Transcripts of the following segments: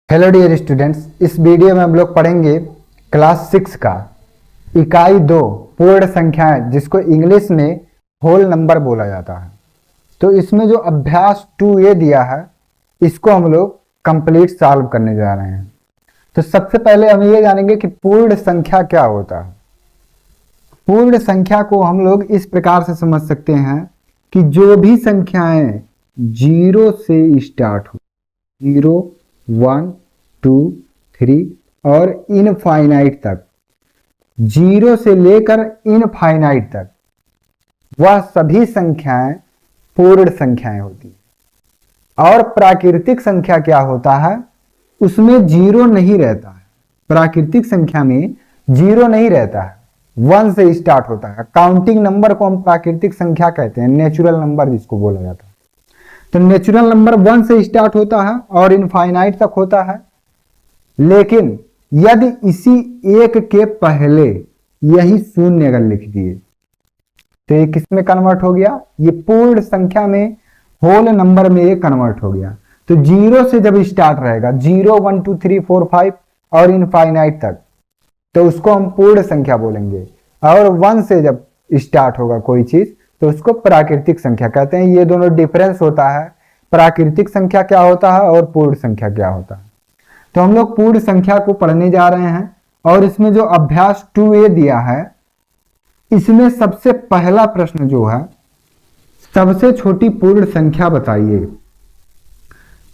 Hello dear students, इस video में हम लोग पढ़ेंगे क्लास 6 का इकाई 2 पूर्ण संख्याएं, जिसको इंग्लिश में होल नंबर बोला जाता है। तो इसमें जो अभ्यास 2A दिया है, इसको हम लोग कंप्लीट सॉल्व करने जा रहे हैं। तो सबसे पहले हम ये जानेंगे कि पूर्ण संख्या क्या होता है। पूर्ण संख्या को हम लोग इस प्रकार से समझ सकते हैं कि जो भी संख्याएं 0 से स्टार्ट हो, 0, 1, 2, 3 और इनफाइनाइट तक, 0 से लेकर इनफाइनाइट तक, वह सभी संख्याएं पूर्ण संख्याएं होती हैं। और प्राकृतिक संख्या क्या होता है, उसमें 0 नहीं रहता है। प्राकृतिक संख्या में 0 नहीं रहता है, 1 से स्टार्ट होता है। काउंटिंग नंबर को हम प्राकृतिक संख्या कहते हैं, नेचुरल नंबर जिसको बोला जाता है। तो नेचुरल नंबर 1 से स्टार्ट होता है और इनफाइनाइट तक होता है। लेकिन यदि इसी एक के पहले यही शून्य अगर लिख दिए तो ये किसमें कन्वर्ट हो गया, ये पूर्ण संख्या में, होल नंबर में ये कन्वर्ट हो गया। तो 0 से जब स्टार्ट रहेगा, 0, 1, 2, 3, 4, 5 और इनफाइनाइट तक, तो उसको हम पूर्ण संख्या बोलेंगे। और 1 से जब स्टार्ट होगा कोई चीज तो उसको प्राकृतिक संख्या कहते हैं। ये दोनों डिफरेंस होता है, प्राकृतिक संख्या क्या होता है और पूर्ण संख्या क्या होता है। तो हम लोग पूर्ण संख्या को पढ़ने जा रहे हैं और इसमें जो अभ्यास 2A दिया है, इसमें सबसे पहला प्रश्न जो है, सबसे छोटी पूर्ण संख्या बताइए।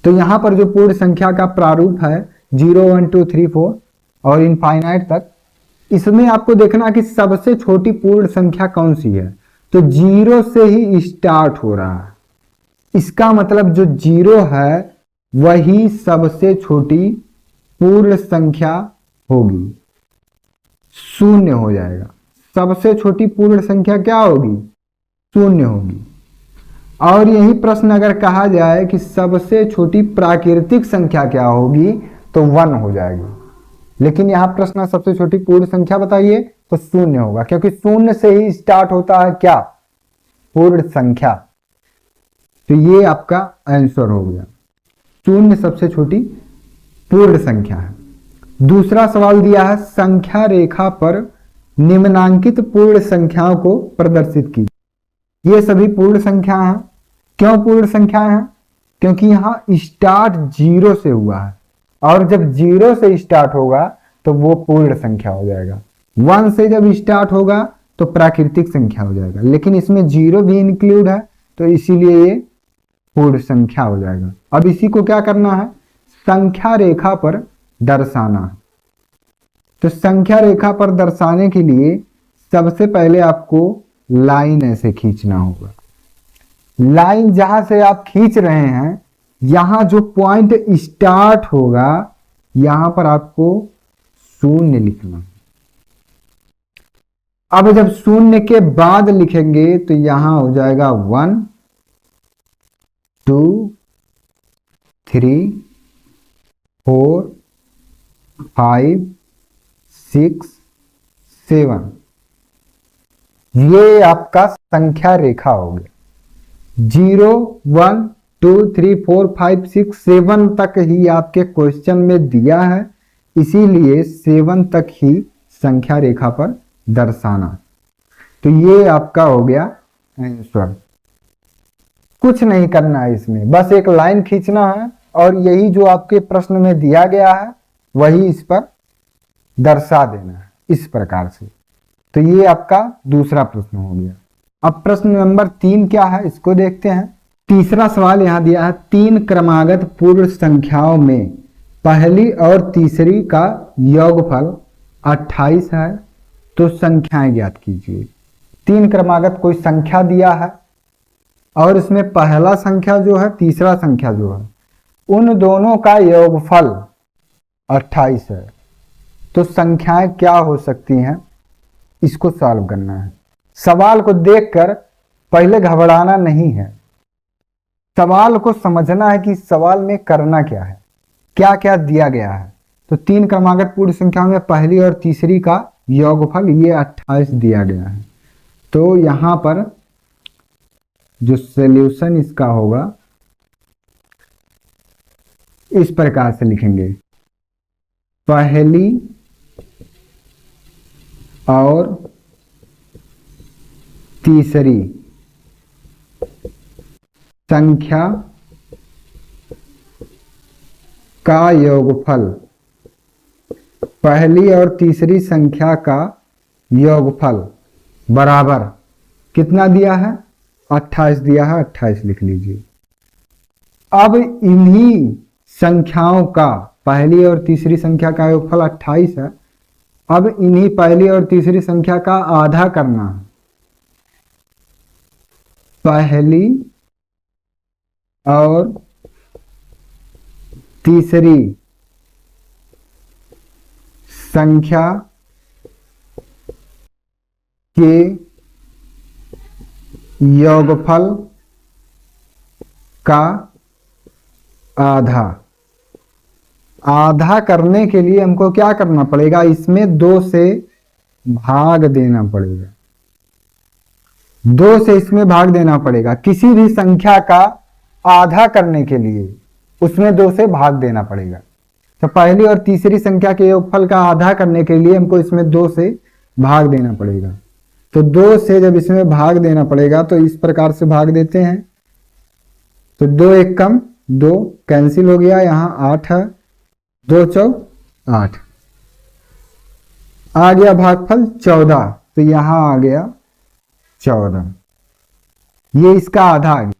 तो यहां पर जो पूर्ण संख्या का प्रारूप है 0, 1, 2, 3, 4 और इनफाइनाइट तक, इसमें आपको देखना कि सबसे छोटी पूर्ण संख्या कौन सी है। तो 0 से ही स्टार्ट हो रहा है, इसका मतलब जो 0 है वही सबसे छोटी पूर्ण संख्या होगी, शून्य हो जाएगा। सबसे छोटी पूर्ण संख्या क्या होगी, शून्य होगी। और यही प्रश्न अगर कहा जाए कि सबसे छोटी प्राकृतिक संख्या क्या होगी, तो 1 हो जाएगी। लेकिन यहां प्रश्न सबसे छोटी पूर्ण संख्या बताइए, तो शून्य होगा, क्योंकि शून्य से ही स्टार्ट होता है क्या, पूर्ण संख्या। तो ये आपका आंसर हो गया, शून्य सबसे छोटी पूर्ण संख्या है। दूसरा सवाल दिया है, संख्या रेखा पर निम्नांकित पूर्ण संख्याओं को प्रदर्शित कीजिए। ये सभी पूर्ण संख्या हैं। क्यों पूर्ण संख्या हैं, क्योंकि यहां स्टार्ट 0 से हुआ है और जब 0 से स्टार्ट होगा तो वो पूर्ण संख्या हो जाएगा। 1 से जब स्टार्ट होगा तो प्राकृतिक संख्या हो जाएगा, लेकिन इसमें 0 भी इंक्लूड है, तो इसीलिए ये पूर्ण संख्या हो जाएगा। अब इसी को क्या करना है, संख्या रेखा पर दर्शाना है। तो संख्या रेखा पर दर्शाने के लिए सबसे पहले आपको लाइन ऐसे खींचना होगा। लाइन जहां से आप खींच रहे हैं, यहां जो पॉइंट स्टार्ट होगा, यहां पर आपको शून्य लिखना है। अब जब शून्य के बाद लिखेंगे तो यहां हो जाएगा 1, 2, 3, 4, 5, 6, 7। ये आपका संख्या रेखा हो गया। 0, 1, 2, 3, 4, 5, 6, 7 तक ही आपके क्वेश्चन में दिया है, इसीलिए 7 तक ही संख्या रेखा पर दर्शाना। तो ये आपका हो गया आंसर। कुछ नहीं करना है इसमें, बस एक लाइन खींचना है और यही जो आपके प्रश्न में दिया गया है वही इस पर दर्शा देना है, इस प्रकार से। तो ये आपका दूसरा प्रश्न हो गया। अब प्रश्न नंबर 3 क्या है, इसको देखते हैं। तीसरा सवाल यहां दिया है, 3 क्रमागत पूर्ण संख्याओं में पहली और तीसरी का योगफल 28 है, तो संख्याएं ज्ञात कीजिए। 3 क्रमागत कोई संख्या दिया है और इसमें पहला संख्या जो है, तीसरा संख्या जो है, उन दोनों का योगफल 28 है। तो संख्याएं क्या हो सकती हैं, इसको सॉल्व करना है। सवाल को देखकर पहले घबराना नहीं है, सवाल को समझना है कि सवाल में करना क्या है, क्या क्या दिया गया है। तो 3 क्रमागत पूर्ण संख्याओं में पहली और तीसरी का योगफल ये 28 दिया गया है। तो यहां पर जो सॉल्यूशन इसका होगा, इस प्रकार से लिखेंगे। पहली और तीसरी संख्या का योगफल, पहली और तीसरी संख्या का योगफल बराबर कितना दिया है? 28 दिया है, 28 लिख लीजिए। अब इन्हीं संख्याओं का, पहली और तीसरी संख्या का योगफल 28 है, अब इन्हीं पहली और तीसरी संख्या का आधा करना है। पहली और तीसरी संख्या के योगफल का आधा करने के लिए हमको क्या करना पड़ेगा? इसमें 2 से भाग देना पड़ेगा, 2 से इसमें भाग देना पड़ेगा। किसी भी संख्या का आधा करने के लिए उसमें 2 से भाग देना पड़ेगा। तो पहली और तीसरी संख्या के योगफल का आधा करने के लिए हमको इसमें 2 से भाग देना पड़ेगा। तो 2 से जब इसमें भाग देना पड़ेगा तो इस प्रकार से भाग देते हैं। तो 2 एक कम 2 कैंसिल हो गया, यहाँ 8 है, 2 चौक 8 आ गया, भागफल 14, तो यहां आ गया 14, ये इसका आधा आ गया।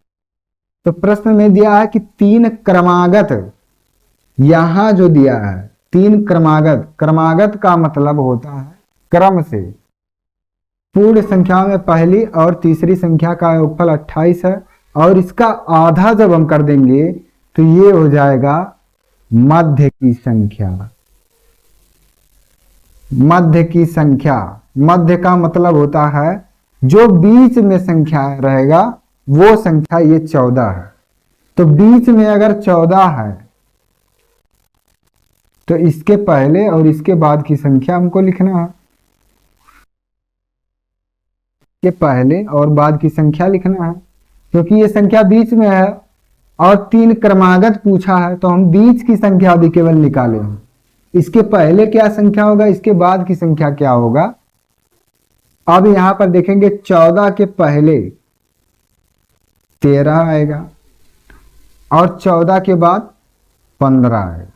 तो प्रश्न में दिया है कि 3 क्रमागत, यहां जो दिया है 3 क्रमागत, क्रमागत का मतलब होता है क्रम से। पूर्ण संख्या में पहली और तीसरी संख्या का योगफल 28 है और इसका आधा जब हम कर देंगे तो ये हो जाएगा मध्य की संख्या। मध्य की संख्या, मध्य का मतलब होता है जो बीच में संख्या रहेगा वो संख्या, ये 14 है। तो बीच में अगर 14 है तो इसके पहले और इसके बाद की संख्या हमको लिखना है, के पहले और बाद की संख्या लिखना है, क्योंकि ये संख्या बीच में है और 3 क्रमागत पूछा है तो हम बीच की संख्या भी केवल निकाले हैं। इसके पहले क्या संख्या होगा, इसके बाद की संख्या क्या होगा। अब यहां पर देखेंगे 14 के पहले 13 आएगा और 14 के बाद 15 आएगा,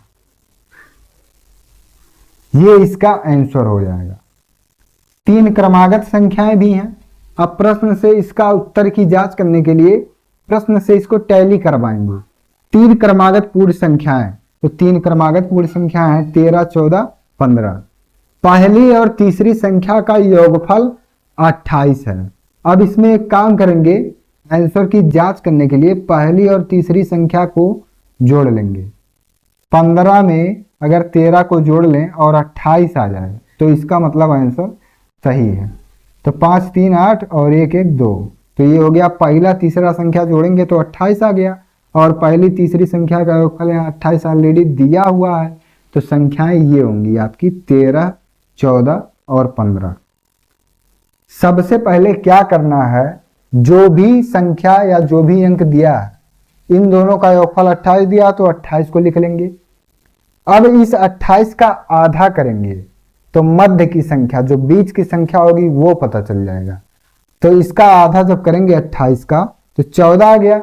ये इसका आंसर हो जाएगा। 3 क्रमागत संख्याएं भी हैं। अब प्रश्न से इसका उत्तर की जांच करने के लिए प्रश्न से इसको टैली करवाएंगे। 3 क्रमागत पूर्ण संख्याएं, तो 3 क्रमागत पूर्ण संख्या है 13, 14, 15। पहली और तीसरी संख्या का योगफल 28 है। अब इसमें एक काम करेंगे, आंसर की जांच करने के लिए पहली और तीसरी संख्या को जोड़ लेंगे। 15 में अगर 13 को जोड़ लें और 28 आ जाए तो इसका मतलब आंसर सही है। तो 5, 3, 8 और 1, 1, 2, तो ये हो गया पहला तीसरा संख्या जोड़ेंगे तो 28 आ गया और पहली तीसरी संख्या का योगफल यहाँ 28 ऑलरेडी दिया हुआ है। तो संख्याएं ये होंगी आपकी 13, 14 और 15। सबसे पहले क्या करना है, जो भी संख्या या जो भी अंक दिया है इन दोनों का योगफल 28 दिया तो 28 को लिख लेंगे। अब इस 28 का आधा करेंगे तो मध्य की संख्या, जो बीच की संख्या होगी वो पता चल जाएगा। तो इसका आधा जब करेंगे 28 का तो 14 आ गया।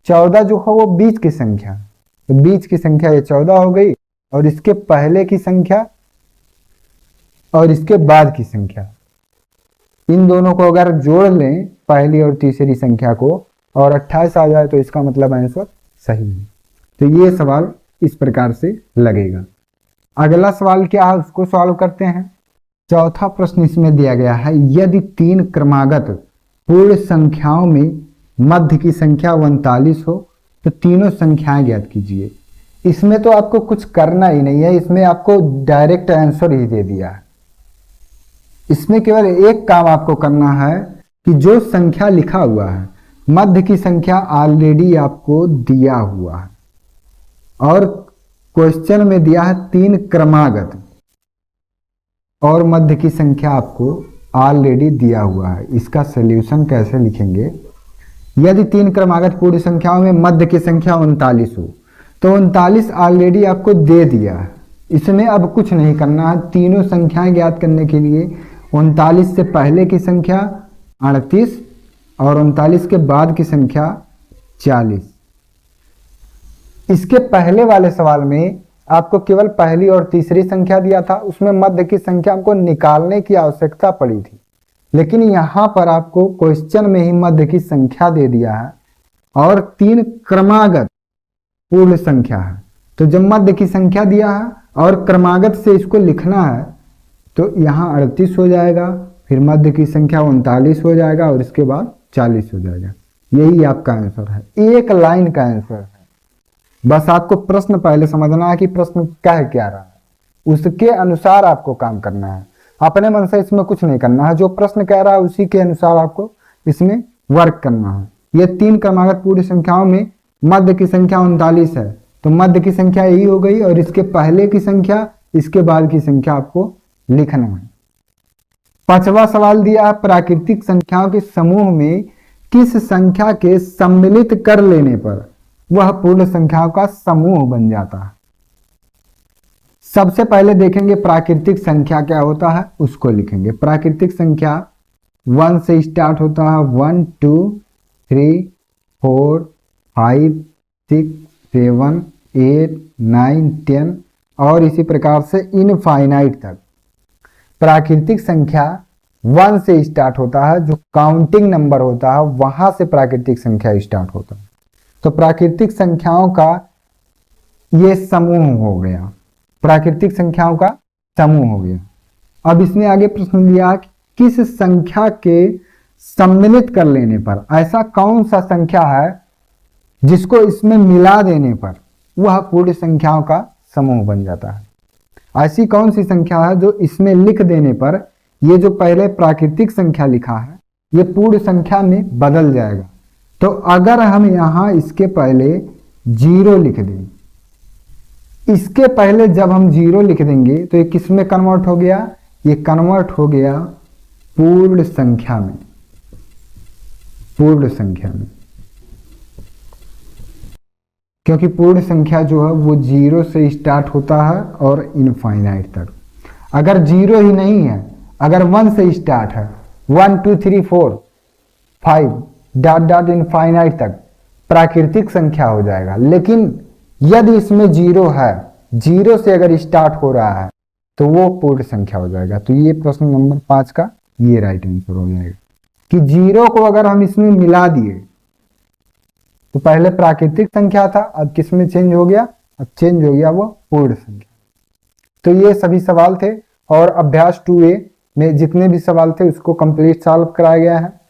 14 जो है वो बीच की संख्या, तो बीच की संख्या ये 14 हो गई और इसके पहले की संख्या और इसके बाद की संख्या, इन दोनों को अगर जोड़ लें पहली और तीसरी संख्या को और 28 आ जाए तो इसका मतलब आंसर सही है। तो ये सवाल इस प्रकार से लगेगा। अगला सवाल क्या है उसको सॉल्व करते हैं। चौथा प्रश्न इसमें दिया गया है, यदि 3 क्रमागत पूर्ण संख्याओं में मध्य की संख्या 39 हो तो तीनों संख्याएं ज्ञात कीजिए। इसमें तो आपको कुछ करना ही नहीं है, इसमें आपको डायरेक्ट आंसर ही दे दिया है। इसमें केवल एक काम आपको करना है कि जो संख्या लिखा हुआ है मध्य की संख्या ऑलरेडी आपको दिया हुआ है और क्वेश्चन में दिया है 3 क्रमागत और मध्य की संख्या आपको ऑलरेडी दिया हुआ है। इसका सॉल्यूशन कैसे लिखेंगे, यदि 3 क्रमागत पूर्ण संख्याओं में मध्य की संख्या 39 हो तो 39 ऑलरेडी आपको दे दिया है, इसमें अब कुछ नहीं करना है। तीनों संख्याएं ज्ञात करने के लिए 39 से पहले की संख्या 38 और 39 के बाद की संख्या 40। इसके पहले वाले सवाल में आपको केवल पहली और तीसरी संख्या दिया था, उसमें मध्य की संख्या हमको निकालने की आवश्यकता पड़ी थी। लेकिन यहाँ पर आपको क्वेश्चन में ही मध्य की संख्या दे दिया है और 3 क्रमागत पूर्ण संख्या है। तो जब मध्य की संख्या दिया है और क्रमागत से इसको लिखना है तो यहाँ 38 हो जाएगा, फिर मध्य की संख्या 39 हो जाएगा और इसके बाद 40 हो जाएगा। यही आपका आंसर है, एक लाइन का आंसर है। बस आपको प्रश्न पहले समझना है कि प्रश्न कह क्या रहा है, उसके अनुसार आपको काम करना है। अपने मन से इसमें कुछ नहीं करना है, जो प्रश्न कह रहा है उसी के अनुसार आपको इसमें वर्क करना है। ये 3 क्रमागत पूर्ण संख्याओं में मध्य की संख्या 39 है, तो मध्य की संख्या यही हो गई और इसके पहले की संख्या इसके बाद की संख्या आपको लिखना है। 5वां सवाल दिया है, प्राकृतिक संख्याओं के समूह में किस संख्या के सम्मिलित कर लेने पर वह पूर्ण संख्याओं का समूह बन जाता है। सबसे पहले देखेंगे प्राकृतिक संख्या क्या होता है, उसको लिखेंगे। प्राकृतिक संख्या 1 से स्टार्ट होता है, 1 2 3 4 5 6 7 8 9 10 और इसी प्रकार से इनफाइनाइट तक। प्राकृतिक संख्या 1 से स्टार्ट होता है, जो काउंटिंग नंबर होता है वहां से प्राकृतिक संख्या स्टार्ट होता है। तो प्राकृतिक संख्याओं का ये समूह हो गया, प्राकृतिक संख्याओं का समूह हो गया। अब इसमें आगे प्रश्न दिया कि किस संख्या के सम्मिलित कर लेने पर, ऐसा कौन सा संख्या है जिसको इसमें मिला देने पर वह पूर्ण संख्याओं का समूह बन जाता है। ऐसी कौन सी संख्या है जो इसमें लिख देने पर ये जो पहले प्राकृतिक संख्या लिखा है ये पूर्ण संख्या में बदल जाएगा। तो अगर हम यहां इसके पहले 0 लिख दें, इसके पहले जब हम 0 लिख देंगे तो ये किस में कन्वर्ट हो गया, ये कन्वर्ट हो गया पूर्ण संख्या में, पूर्ण संख्या में। क्योंकि पूर्ण संख्या जो है वो 0 से स्टार्ट होता है और इनफाइनाइट तक। अगर 0 ही नहीं है, अगर 1 से स्टार्ट है, 1 2 3 4 5 डॉट डॉट इनफाइनाइट तक प्राकृतिक संख्या हो जाएगा। लेकिन यदि इसमें 0 है, 0 से अगर स्टार्ट हो रहा है तो वो पूर्ण संख्या हो जाएगा। तो ये प्रश्न नंबर 5 का ये राइट आंसर हो जाएगा कि 0 को अगर हम इसमें मिला दिए तो पहले प्राकृतिक संख्या था, अब किस में चेंज हो गया, अब चेंज हो गया वो पूर्ण संख्या। तो ये सभी सवाल थे और अभ्यास 2A में जितने भी सवाल थे उसको कंप्लीट सॉल्व कराया गया है।